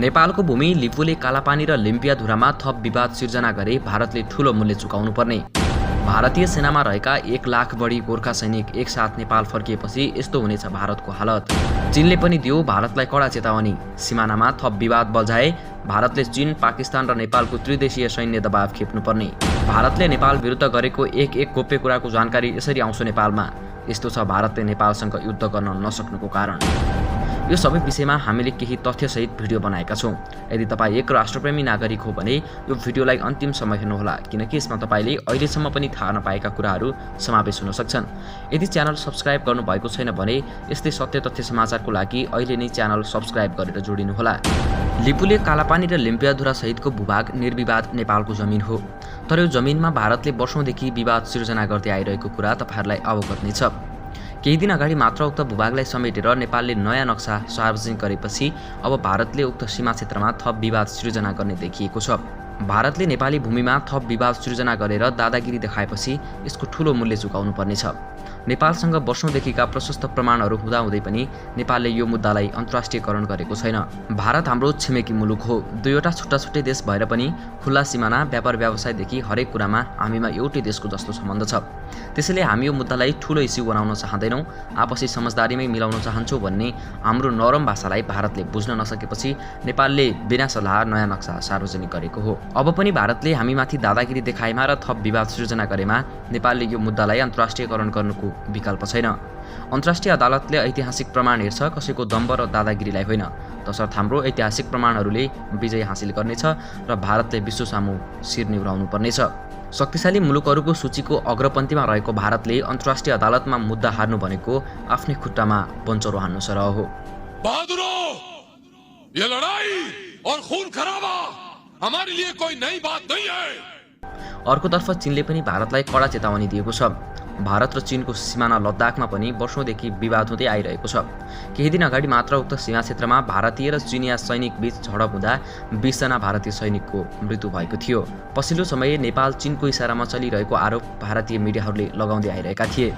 नेपालको भूमि लिपुले कालापानी र लिम्पियाधुरामा थप विवाद सिर्जना गरे भारतले ठूलो मूल्य चुकाउनु पर्ने। भारतीय सेनामा रहेका 1 लाख बढी गोर्खा सैनिक एकसाथ नेपाल फर्किएपछि यस्तो हुनेछ भारतको हालत। चीनले पनि दियो भारतलाई कडा चेतावनी। सिमानामा थप विवाद बल्झाए भारतले चीन, पाकिस्तान र नेपालको त्रिदेशीय सैन्य दबाव खेप्नुपर्ने। भारतले नेपाल विरुद्ध गरेको एक गोप्य कुराको जानकारी यसरी आउँछ नेपालमा। यस्तो छ भारतले नेपालसँग युद्ध गर्न नसक्नुको कारण। यो सबै विषयमा हामीले केही तथ्यसहित भिडियो बनाएका छौं। यदि तपाईँ एक राष्ट्रप्रेमी नागरिक हो भने यो भिडियोलाई अन्तिम सम्म हेर्नुहोला, किनकि यसमा तपाईले अहिलेसम्म पनि थाहा नपाएका कुराहरू समावेश हुन सक्छन्। यदि च्यानल सब्स्क्राइब गर्नुभएको छैन भने यस्तै सत्य तथ्य समाचारको लागि अहिले नै च्यानल सब्स्क्राइब गरेर जोडिनुहोला। लिपुले कालापानी र लिम्पियाधुरा सहितको भूभाग निर्विवाद नेपालको जमिन हो। तर यो जमिनमा भारतले वर्षौंदेखि विवाद सिर्जना गर्दै आइरहेको कुरा तपाईहरुलाई अवगत नै छ। केही दिन अगाडि मात्र उक्त भूभागलाई समेटेर नेपालले नयाँ नक्सा सार्वजनिक गरेपछि अब भारतले उक्त सीमा क्षेत्रमा थप विवाद सृजना गर्ने देखिएको छ। भारतले नेपाली भूमिमा थप विवाद सृजना गरेर दादागिरी देखाएपछि यसको ठूलो मूल्य चुकाउनु पर्नेछ। नेपालसँग वर्षौंदेखिका प्रशस्त प्रमाणहरू हुँदाहुँदै पनि नेपालले यो मुद्दालाई अन्तर्राष्ट्रियकरण गरेको छैन। भारत हाम्रो छिमेकी मुलुक हो। दुईवटा छुट्टा-छुट्टै देश भएर पनि खुल्ला सीमाना, व्यापार व्यवसायदेखि हरेक कुरामा हामीमा एउटै देशको जस्तो सम्बन्ध छ। त्यसैले हामी यो मुद्दालाई ठूलो इस्यु बनाउन चाहँदैनौं, आपसी समझदारीमै मिलाउन चाहन्छौं भन्ने हाम्रो नरम भाषालाई भारतले बुझ्न नसकेपछि नेपालले बिना सल्लाह नयाँ नक्सा सार्वजनिक गरेको हो। अब पनि भारतले हामीमाथि दादागिरी देखाएमा र थप विवाद सृजना गरेमा नेपालले यो मुद्दालाई अन्तर्राष्ट्रियकरण गर्नुको विकल्प छैन। अन्तर्राष्ट्रिय अदालतले ऐतिहासिक प्रमाण हेर्छ, कसैको दम्ब र दादागिरीलाई होइन। तसर्थ हाम्रो ऐतिहासिक प्रमाणहरूले विजय हासिल गर्नेछ र भारतले विश्वसामु शिर निहुराउनु पर्नेछ। शक्तिशाली मुलुकहरूको सूचीको अग्रपन्थीमा रहेको भारतले अन्तर्राष्ट्रिय अदालतमा मुद्दा हार्नु भनेको आफ्नै खुट्टामा बन्चरो हान्नु सरह हो। बहादुरों, ये लड़ाई और खून खराबा हमारे लिए कोई नई बात नहीं है। अर्कोतर्फ चीनले पनि भारतलाई कडा चेतावनी दिएको छ। भारत र चीनको सीमाना लद्दाखमा पनि वर्षौंदेखि विवाद हुँदै आइरहेको छ। केही दिन अगाडि मात्र उक्त सीमा क्षेत्रमा भारतीय र चीनिया सैनिक बीच झडप हुँदा 20 जना भारतीय सैनिकको मृत्यु भएको थियो। पछिल्लो समय नेपाल चीनको इशारामा चलिरहेको आरोप भारतीय मिडियाहरूले लगाउँदै आइरहेका थिए।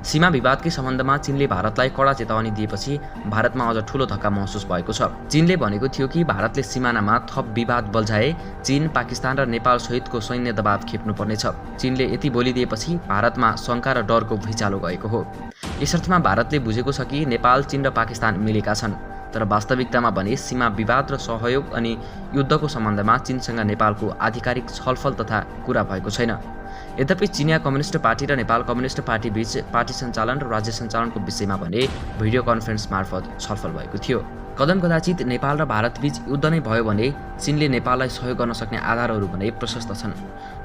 सीमा विवादकै सम्बन्धमा चीनले भारतलाई कडा चेतावनी दिएपछि भारतमा अझ ठूलो धक्का महसुस भएको छ। चीनले भनेको थियो कि भारतले सीमानामा थप विवाद बल्झाए चीन, पाकिस्तान र नेपाल सहितको सैन्य दबाव खेप्नुपर्नेछ। चीनले यति बोलिदिएपछि भारतमा शंका र डरको भुइँचालो गएको हो। यसर्थमा भारतले बुझेको छ कि नेपाल, चीन र पाकिस्तान मिलेका छन्, तर वास्तविकतामा भने सीमा विवाद र सहयोग अनि युद्धको सम्बन्धमा चीनसँग नेपालको आधिकारिक छलफल तथा कुरा भएको छैन। यद्यपि चिनिया कम्युनिस्ट पार्टी र नेपाल कम्युनिस्ट पार्टी बीच पार्टी सञ्चालन र राज्य सञ्चालनको विषयमा भने भिडियो कन्फरेन्स मार्फत छलफल भएको थियो। कदाचित नेपाल र भारत बीच युद्ध नै भयो भने चीनले नेपाललाई सहयोग गर्न सक्ने आधारहरू भने प्रशस्त छन्।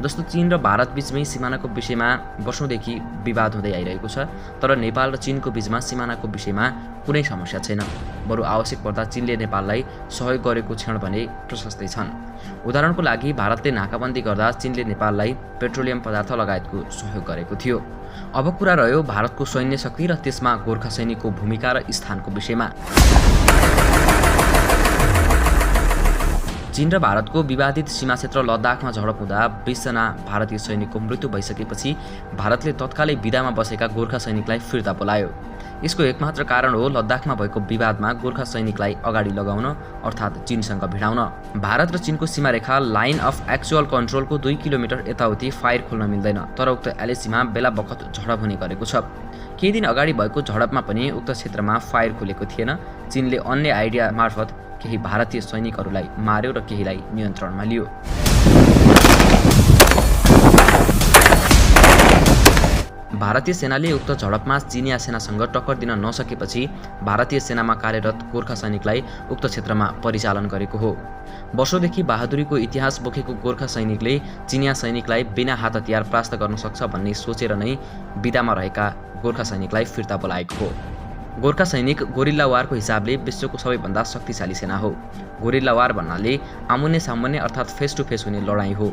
जस्तो चीन र भारत बीचमै सिमानाको विषयमा वर्षौंदेखि विवाद हुँदै आइरहेको छ, तर नेपाल र चीनको बीचमा सिमानाको विषयमा कुनै समस्या छैन। बरु आवश्यक पर्दा चीनले नेपाललाई सहयोग गरेको क्षण भने प्रशस्तै छन्। उदाहरणको लागि भारतले नाकाबन्दी गर्दा चीनले नेपाललाई पेट्रोलियम पदार्थ लगायतको सहयोग गरेको थियो। अब कुरा रह्यो भारतको सैन्य शक्ति र त्यसमा गोर्खा सैनिकको भूमिका र स्थानको विषयमा। चीन र भारतको विवादित सीमा क्षेत्र लद्दाखमा झडप हुँदा 20 जना भारतीय सैनिकको मृत्यु भइसकेपछि भारतले तत्कालै विदामा बसेका गोर्खा सैनिकलाई फिर्ता बोलायो। यसको एकमात्र कारण हो लद्दाखमा भएको विवादमा गोर्खा सैनिकलाई अगाडि लगाउन, अर्थात् चीनसँग भिडाउन। भारत र चीनको सीमारेखा लाइन अफ एक्चुअल कन्ट्रोलको 2 किलोमिटर यताउति फायर खोल्न मिल्दैन, तर उक्त एलएसीमा बेला बखत झडप हुने गरेको छ। केही दिन अगाडि भएको झडपमा पनि उक्त क्षेत्रमा फायर खोलेको थिएन। चीनले अन्य आइडिया मार्फत केही भारतीय सैनिकहरूलाई मार्यो र केहीलाई नियन्त्रणमा लियो। भारतीय सेनाले उक्त झडपमा चिनिया सेनासँग टक्कर दिन नसकेपछि भारतीय सेनामा कार्यरत गोर्खा सैनिकलाई उक्त क्षेत्रमा परिचालन गरेको हो। वर्षौंदेखि बहादुरीको इतिहास बोकेको गोर्खा सैनिकले चिनिया सैनिकलाई बिना हात हतियार परास्त गर्न सक्छ भन्ने सोचेर नै विदामा रहेका गोर्खा सैनिकलाई फिर्ता बोलाएको हो। गोर्खा सैनिक गोरिल्ला वारको हिसाबले विश्वको सबैभन्दा शक्तिशाली सेना हो। गोरिल्ला वार भन्नाले आमुन्ने सामुन्ने अर्थात् फेस टु फेस हुने लडाईँ हो,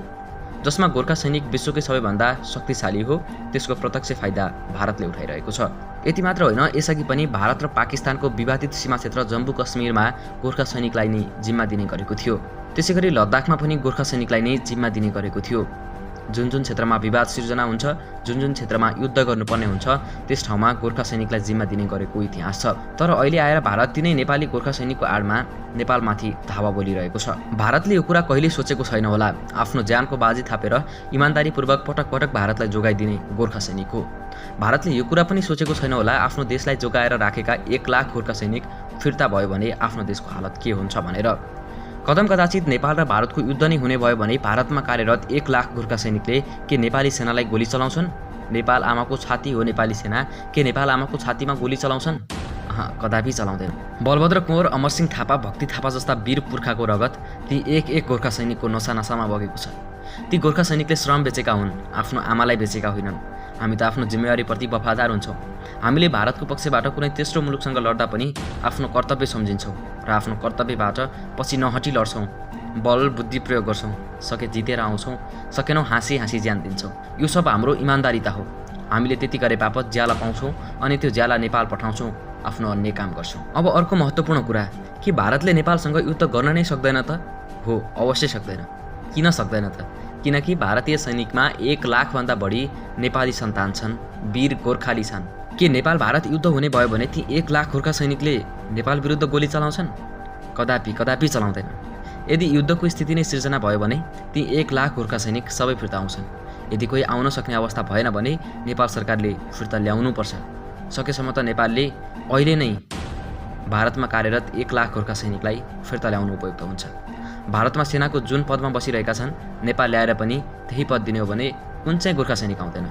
जसमा गोर्खा सैनिक विश्वकै सबैभन्दा शक्तिशाली हो। त्यसको प्रत्यक्ष फाइदा भारतले उठाइरहेको छ। यति मात्र होइन, यसअघि पनि भारत र पाकिस्तानको विवादित सीमा क्षेत्र जम्मू कश्मीरमा गोर्खा सैनिकलाई नै जिम्मा दिने गरेको थियो। त्यसैगरी लद्दाखमा पनि गोर्खा सैनिकलाई नै जिम्मा दिने गरेको थियो। जुन जुन क्षेत्रमा विवाद सिर्जना हुन्छ, जुन जुन क्षेत्रमा युद्ध गर्नुपर्ने हुन्छ, त्यस ठाउँमा गोर्खा सैनिकलाई जिम्मा दिने गरेको इतिहास छ। तर अहिले आएर भारत तिनै नेपाली गोर्खा सैनिकको आडमा नेपालमाथि धावा बोलिरहेको छ। भारतले यो कुरा कहिले सोचेको छैन होला, आफ्नो ज्यानको बाजी थापेर इमान्दारीपूर्वक पटक पटक भारतलाई जोगाइदिने गोर्खा सैनिक हो। भारतले यो कुरा पनि सोचेको छैन होला, आफ्नो देशलाई जोगाएर राखेका 1 लाख गोर्खा सैनिक फिर्ता भयो भने आफ्नो देशको हालत के हुन्छ भनेर। कदम कदाचित नेपाल र भारतको युद्ध नै हुने भयो भने भारतमा कार्यरत 1 लाख गोर्खा सैनिकले के नेपाली सेनालाई गोली चलाउँछन्? नेपाल आमाको छाती हो नेपाली सेना, के नेपाल आमाको छातीमा गोली चलाउँछन्? कदापि चलाउँदैन। बलभद्र कुँवर, अमरसिंह थापा, भक्ति थापा जस्ता वीर पुर्खाको रगत ती एक गोर्खा सैनिकको नसामा बगेको छ। ती गोर्खा सैनिकले श्रम बेचेका हुन्, आफ्नो आमालाई बेचेका होइनन्। हामी त आफ्नो जिम्मेवारीप्रति वफादार हुन्छौँ। हामीले भारतको पक्षबाट कुनै तेस्रो मुलुकसँग लड्दा पनि आफ्नो कर्तव्य सम्झिन्छौँ र आफ्नो कर्तव्यबाट पछि नहटी लड्छौँ। बल बुद्धि प्रयोग गर्छौँ, सके जितेर आउँछौँ, सकेनौँ हाँसी ज्यान दिन्छौँ। यो सब हाम्रो इमान्दारिता हो। हामीले त्यति गरे बापत ज्याला पाउँछौँ अनि त्यो ज्याला नेपाल पठाउँछौँ, आफ्नो अन्य काम गर्छौँ। अब अर्को महत्त्वपूर्ण कुरा, के भारतले नेपालसँग युद्ध गर्न नै सक्दैन त? हो, अवश्य सक्दैन। किन सक्दैन त? किनकि भारतीय सैनिकमा 1 लाखभन्दा बढी नेपाली सन्तान छन्, वीर गोर्खाली छन्। के नेपाल भारत युद्ध हुने भयो भने ती 1 लाख गोर्खा सैनिकले नेपाल विरुद्ध गोली चलाउँछन्? कदापि चलाउँदैन। यदि युद्धको स्थिति नै सिर्जना भयो भने ती 1 लाख गोर्खा सैनिक सबै फिर्ता आउँछन्। यदि कोही आउन सक्ने अवस्था भएन भने नेपाल सरकारले फिर्ता ल्याउनुपर्छ। सकेसम्म त नेपालले अहिले नै भारतमा कार्यरत 1 लाख गोर्खा सैनिकलाई फिर्ता ल्याउनु उपयुक्त हुन्छ। भारतमा सेनाको जुन पदमा बसिरहेका छन्, नेपाल ल्याएर पनि त्यही पद दिने हो भने कुन चाहिँ गोर्खा सैनिक आउँदैन?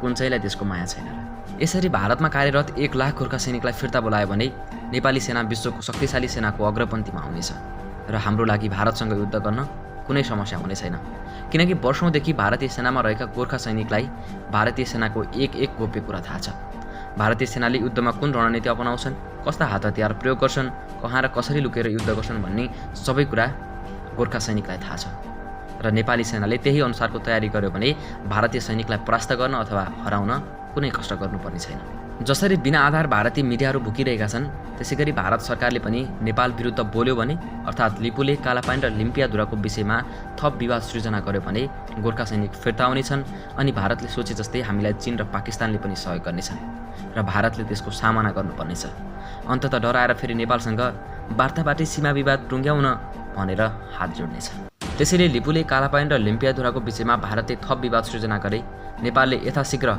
कुन चाहिँलाई त्यसको माया छैन र? यसरी भारतमा कार्यरत 1 लाख गोर्खा सैनिकलाई फिर्ता बोलायो भने नेपाली सेना विश्वको शक्तिशाली सेनाको अग्रपन्थीमा आउनेछ र हाम्रो लागि भारतसँग युद्ध गर्न कुनै समस्या हुने छैन। किनकि वर्षौँदेखि भारतीय सेनामा रहेका गोर्खा सैनिकलाई भारतीय सेनाको एक गोप्य कुरा थाहा छ। भारतीय सेनाले युद्धमा कुन रणनीति अपनाउँछन्, कस्ता हात हतियार प्रयोग गर्छन्, कहाँ र कसरी लुकेर युद्ध गर्छन् भन्ने सबै कुरा गोर्खा सैनिकलाई थाहा छ र नेपाली सेनाले त्यही अनुसारको तयारी गर्यो भने भारतीय सैनिकलाई परास्त गर्न अथवा हराउन कुनै कष्ट गर्नुपर्ने छैन। जसरी बिना आधार भारतीय मिडियाहरू भुकिरहेका छन्, त्यसैगरी भारत सरकारले पनि नेपाल विरुद्ध बोल्यो भने, अर्थात् लिपुले, कालापानी र लिम्पियाधुराको विषयमा थप विवाद सृजना गर्यो भने गोर्खा सैनिक फिर्ता आउनेछन् अनि भारतले सोचे जस्तै हामीलाई चीन र पाकिस्तानले पनि सहयोग गर्नेछन् र भारतले त्यसको सामना गर्नुपर्नेछ। अन्ततः डराएर फेरि नेपालसँग वार्ताबाटै सीमा विवाद टुङ्ग्याउन भनेर हात जोड्नेछ। त्यसैले लिपुले, कालापानी र लिम्पियाधुराको विषयमा भारतले थप विवाद सृजना गरे नेपालले यथाशीघ्र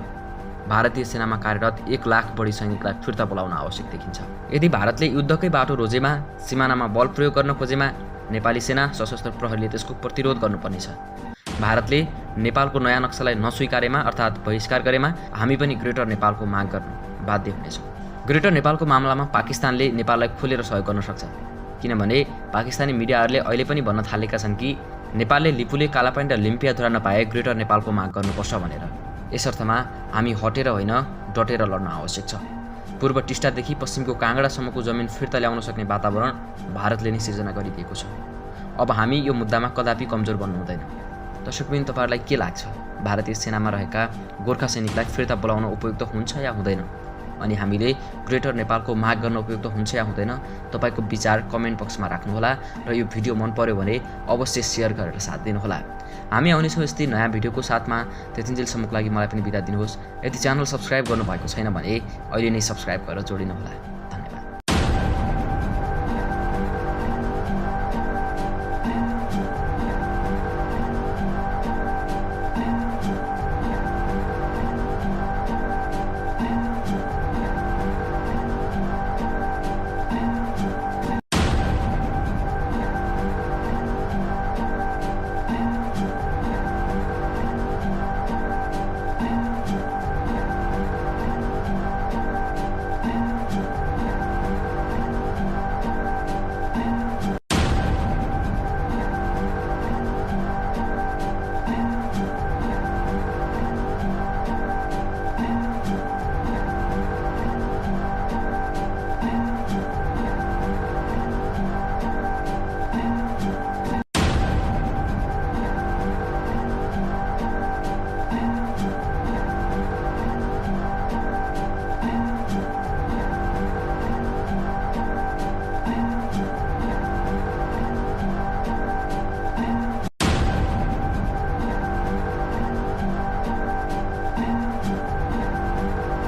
भारतीय सेनामा कार्यरत 1 लाख बढी सैनिकलाई फिर्ता बोलाउन आवश्यक देखिन्छ। यदि भारतले युद्धकै बाटो रोजेमा, सिमानामा बल प्रयोग गर्न खोजेमा नेपाली सेना, सशस्त्र प्रहरीले त्यसको प्रतिरोध गर्नुपर्नेछ। भारतले नेपालको नयाँ नक्सालाई नस्वीकारेमा अर्थात् बहिष्कार गरेमा हामी पनि ग्रेटर नेपालको माग गर्न बाध्य हुनेछौँ। ग्रेटर नेपालको मामलामा पाकिस्तानले नेपाललाई खोलेर सहयोग गर्न सक्छ, किनभने पाकिस्तानी मिडियाहरूले अहिले पनि भन्न थालेका छन् कि नेपालले लिपुले, कालापानी र लिम्पियाधुरा नपाए ग्रेटर नेपालको माग गर्नुपर्छ भनेर। यसर्थमा हामी हटेर होइन, डटेर लड्न आवश्यक छ। पूर्व टिस्टादेखि पश्चिमको काँगडासम्मको जमिन फिर्ता ल्याउन सक्ने वातावरण भारतले नै सिर्जना गरिदिएको छ। अब हामी यो मुद्दामा कदापि कमजोर बन्नु हुँदैन। दर्शकबिन, तपाईँहरूलाई के लाग्छ? भारतीय सेनामा रहेका गोर्खा सैनिकलाई फिर्ता बोलाउन उपयुक्त हुन्छ या हुँदैन? अनि हामीले ग्रेटर नेपालको माग गर्न उपयुक्त हुन्छ या हुँदैन? तपाईँको विचार कमेन्ट बक्समा राख्नुहोला र यो भिडियो मन पर्यो भने अवश्य सेयर गरेर साथ दिनुहोला। हामी आउनेछौँ यस्तै नयाँ भिडियोको साथमा। त्यतिन्जेलसम्मको लागि मलाई पनि बिदा दिनुहोस्। यदि च्यानल सब्सक्राइब गर्नुभएको छैन भने अहिले नै सब्सक्राइब गरेर जोडिनुहोला।